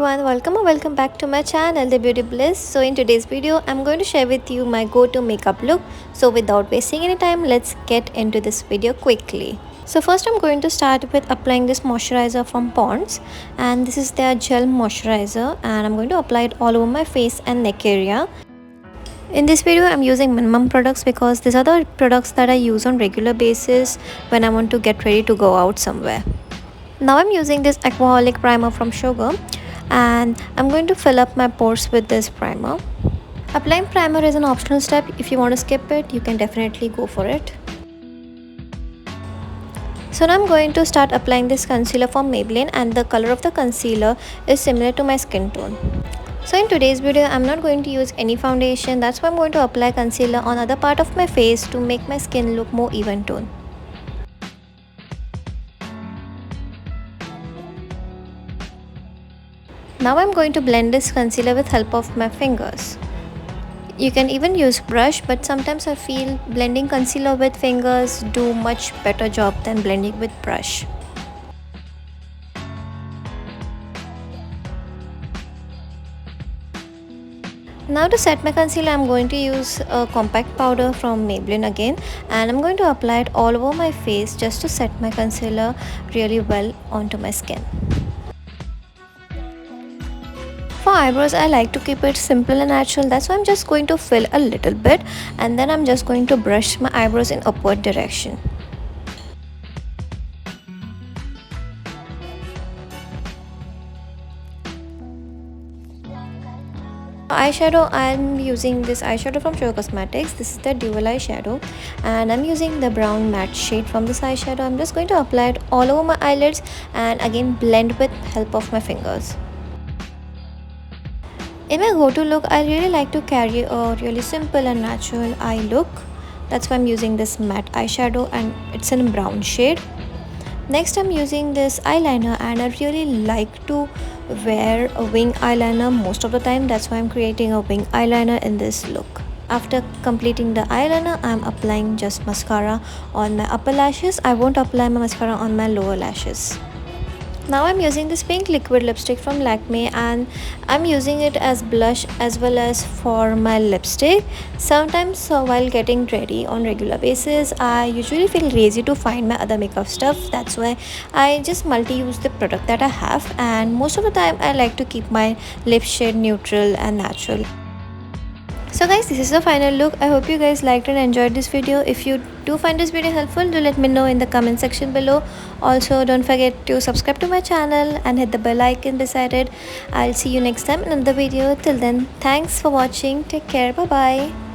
everyone, welcome or welcome back to my channel The Beauty Bliss. So in today's video I'm going to share with you my go-to makeup look. So without wasting any time, let's get into this video quickly. So first I'm going to start with applying this moisturizer from Pond's, and this is their gel moisturizer, and I'm going to apply it all over my face and neck area. In this video I'm using minimum products because these are the products that I use on regular basis when I want to get ready to go out somewhere. Now I'm using this Aquaholic primer from Sugar, and I'm going to fill up my pores with this primer. Applying primer is an optional step. If you want to skip it, you can definitely go for it. So now I'm going to start applying this concealer from Maybelline, and the color of the concealer is similar to my skin tone. So in today's video I'm not going to use any foundation. That's why I'm going to apply concealer on other part of my face to make my skin look more even tone. Now I'm going to blend this concealer with help of my fingers. You can even use brush, but sometimes I feel blending concealer with fingers do much better job than blending with brush. Now to set my concealer, I'm going to use a compact powder from Maybelline again, and I'm going to apply it all over my face just to set my concealer really well onto my skin. For eyebrows, I like to keep it simple and natural. That's why I'm just going to fill a little bit, and then I'm just going to brush my eyebrows in upward direction. Eyeshadow, I'm using this eyeshadow from Sugar Cosmetics. This is the dual eyeshadow, and I'm using the brown matte shade from this eyeshadow. I'm just going to apply it all over my eyelids and again blend with help of my fingers. In my go-to look, I really like to carry a really simple and natural eye look. That's why I'm using this matte eyeshadow, and it's in a brown shade. Next I'm using this eyeliner, and I really like to wear a wing eyeliner most of the time. That's why I'm creating a wing eyeliner in this look. After completing the eyeliner, I'm applying just mascara on my upper lashes. I won't apply my mascara on my lower lashes. Now I'm using this pink liquid lipstick from Lakme, and I'm using it as blush as well as for my lipstick. Sometimes while getting ready on regular basis, I usually feel lazy to find my other makeup stuff. That's why I just multi-use the product that I have, and most of the time I like to keep my lip shade neutral and natural. So guys, this is the final look. I hope you guys liked and enjoyed this video. If you do find this video helpful, do let me know in the comment section below. Also, don't forget to subscribe to my channel and hit the bell icon beside it. I'll see you next time in another video. Till then, thanks for watching. Take care. Bye bye.